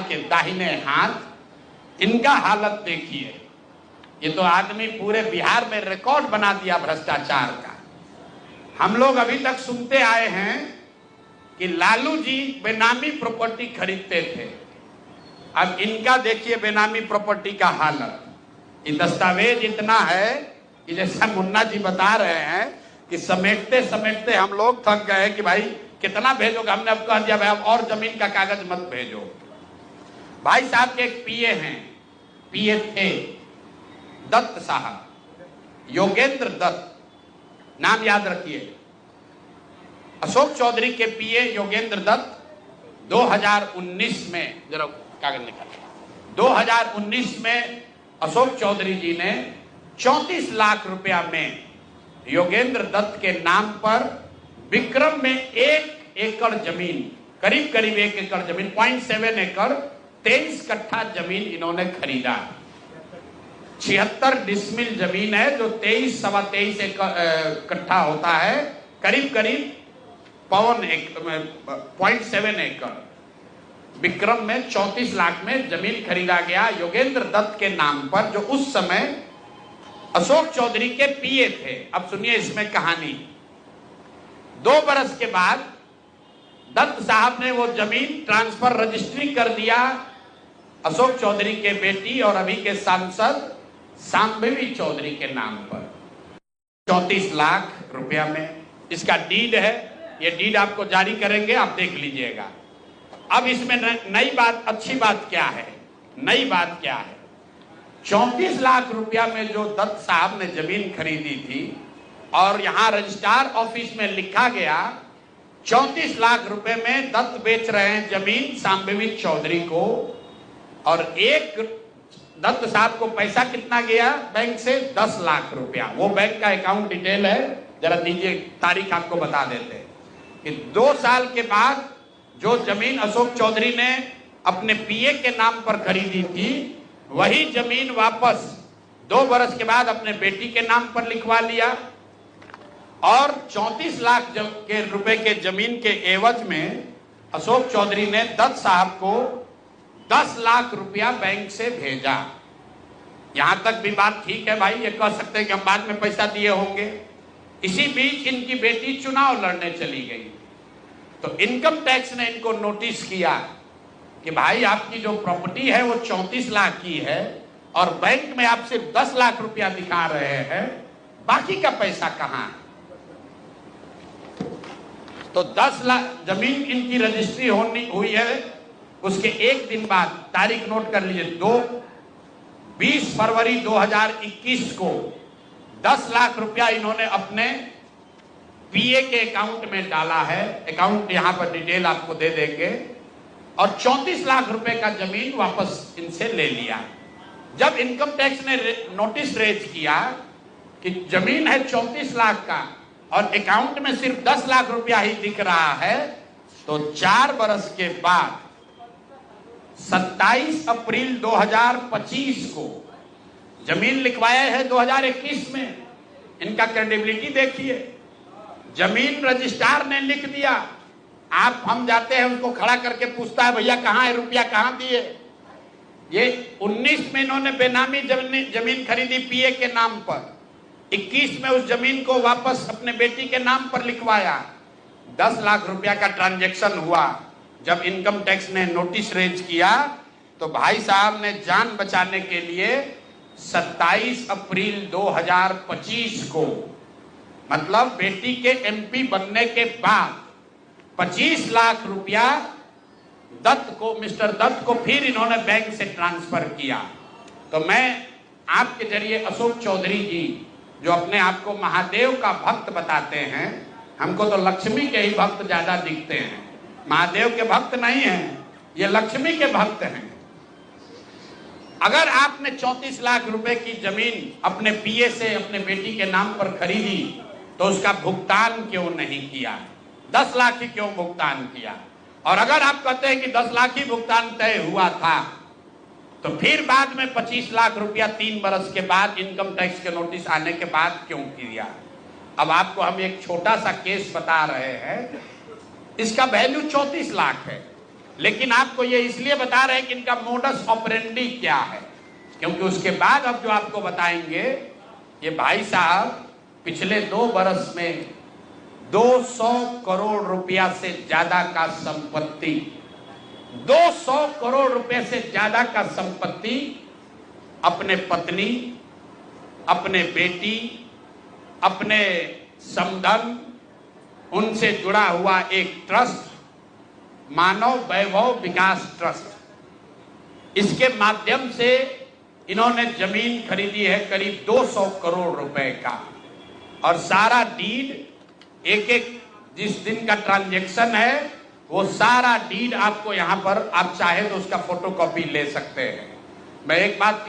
के दाहिने हाथ, इनका हालत देखिए। ये तो आदमी पूरे बिहार में रिकॉर्ड बना दिया भ्रष्टाचार का। हम लोग अभी तक सुनते आए हैं कि लालू जी बेनामी प्रॉपर्टी खरीदते थे। अब इनका देखिए बेनामी प्रॉपर्टी का हालत। ये दस्तावेज इतना है कि जैसा मुन्ना जी बता रहे हैं कि समेटते समेटते हम लोग थक गए कि भाई कितना भेजोगे। हमने अब कह दिया भाई अब और जमीन का कागज मत भेजो। भाई साहब के एक पीए हैं, पीए थे दत्त साहब, योगेंद्र दत्त, नाम याद रखिए। अशोक चौधरी के पीए योगेंद्र दत्त 2019 में, जरा कागज निकाल, 2019 में अशोक चौधरी जी ने 34 लाख रुपया में योगेंद्र दत्त के नाम पर विक्रम में 1 एकड़ जमीन, करीब करीब 1 एकड़ जमीन, 0.7 एकड़, 23 कट्ठा जमीन इन्होंने खरीदा। 76 डिसमिल जमीन है जो 23-23 कट्ठा होता है, करीब करीब 0.7 एकड़। विक्रम में 34 लाख में जमीन खरीदा गया योगेंद्र दत्त के नाम पर, जो उस समय अशोक चौधरी के पीए थे। अब सुनिए इसमें कहानी। 2 बरस के बाद दत्त साहब ने वो जमीन ट्रांसफर रजिस्ट्री कर दिया अशोक चौधरी के बेटी और अभी के सांसद शांभवी चौधरी के नाम पर 34 लाख रुपया में। इसका डीड है, ये डीड आपको जारी करेंगे, आप देख लीजिएगा। अब इसमें नई बात, अच्छी बात क्या है, नई बात क्या है? 34 लाख रुपया में जो दत्त साहब ने जमीन खरीदी थी और यहां रजिस्ट्रार ऑफिस में लिखा गया 34 लाख रुपए में दत्त बेच रहे हैं जमीन शांभवी चौधरी को, और एक दत्त साहब को पैसा कितना गया बैंक से? 10 लाख रुपया। वो बैंक का अकाउंट डिटेल है, जरा दीजिए, तारीख आपको बता देते हैं कि 2 साल के बाद जो जमीन अशोक चौधरी ने अपने पीए के नाम पर खरीदी थी, वही जमीन वापस 2 बरस के बाद अपने बेटी के नाम पर लिखवा लिया, और 34 लाख के रुपए के जमीन के एवज में अशोक चौधरी ने दत्त साहब को 10 लाख रुपया बैंक से भेजा। यहां तक भी बात ठीक है भाई, ये कह सकते हैं कि हम बाद में पैसा दिए होंगे। इसी बीच इनकी बेटी चुनाव लड़ने चली गई, तो इनकम टैक्स ने इनको नोटिस किया कि भाई आपकी जो प्रॉपर्टी है वो 34 लाख की है और बैंक में आप सिर्फ 10 लाख रुपया दिखा रहे हैं, बाकी का पैसा कहां है? तो 10 लाख जमीन इनकी रजिस्ट्री हुई है। उसके एक दिन बाद, तारीख नोट कर लीजिए, 20 फरवरी 2021 को 10 लाख रुपया इन्होंने अपने पीए के अकाउंट में डाला है। अकाउंट यहां पर डिटेल आपको दे देंगे, और 34 लाख रुपए का जमीन वापस इनसे ले लिया। जब इनकम टैक्स ने नोटिस रेज किया कि जमीन है 34 लाख का और अकाउंट में सिर्फ 10 लाख रुपया ही दिख रहा है, तो 4 बरस के बाद 27 अप्रैल 2025 को जमीन लिखवाया है 2021 में। इनका क्रेडिबिलिटी देखिए। जमीन रजिस्ट्रार ने लिख दिया, आप हम जाते हैं उसको खड़ा करके पूछता है भैया कहां है रुपया, कहां दिए? ये 19 में इन्होंने बेनामी जमीन खरीदी पीए के नाम पर, 21 में उस जमीन को वापस अपने बेटी के नाम पर लिखवाया। 10 लाख रुपया का ट्रांजैक्शन हुआ। जब इनकम टैक्स ने नोटिस रेज किया तो भाई साहब ने जान बचाने के लिए 27 अप्रैल 2025 को, मतलब बेटी के एमपी बनने के बाद 25 लाख रुपया दत्त को, मिस्टर दत्त को फिर इन्होंने बैंक से ट्रांसफर किया। तो मैं आपके जरिए अशोक चौधरी जी, जो अपने आप को महादेव का भक्त बताते हैं, हमको तो लक्ष्मी के ही भक्त ज्यादा दिखते हैं, महादेव के भक्त नहीं हैं, ये लक्ष्मी के भक्त हैं। अगर आपने 34 लाख रुपए की जमीन अपने पीए से अपने बेटी के नाम पर खरीदी तो उसका भुगतान क्यों नहीं किया? 10 लाख ही क्यों भुगतान किया? और अगर आप कहते हैं कि 10 लाख ही भुगतान तय हुआ था, तो फिर बाद में 25 लाख रुपया 3 बरस के बाद इनकम टैक्स के नोटिस आने के बाद क्यों किया? अब आपको हम एक छोटा सा केस बता रहे हैं, इसका वैल्यू 34 लाख है। लेकिन आपको ये इसलिए बता रहे हैं कि इनका मोडस ऑपरेंडी क्या है, क्योंकि उसके बाद अब जो आपको बताएंगे, ये भाई साहब पिछले 2 बरस में 200 करोड़ रुपया से ज्यादा का संपत्ति, 200 करोड़ रुपए से ज्यादा का संपत्ति अपने पत्नी, अपने बेटी, अपने समधन, उनसे जुड़ा हुआ एक ट्रस्ट, मानव वैभव विकास ट्रस्ट, इसके माध्यम से इन्होंने जमीन खरीदी है करीब 200 करोड़ रुपए का। और सारा डीड, एक एक जिस दिन का ट्रांजैक्शन है वो सारा डीड आपको यहां पर, आप चाहे तो उसका फोटोकॉपी ले सकते हैं। मैं एक बात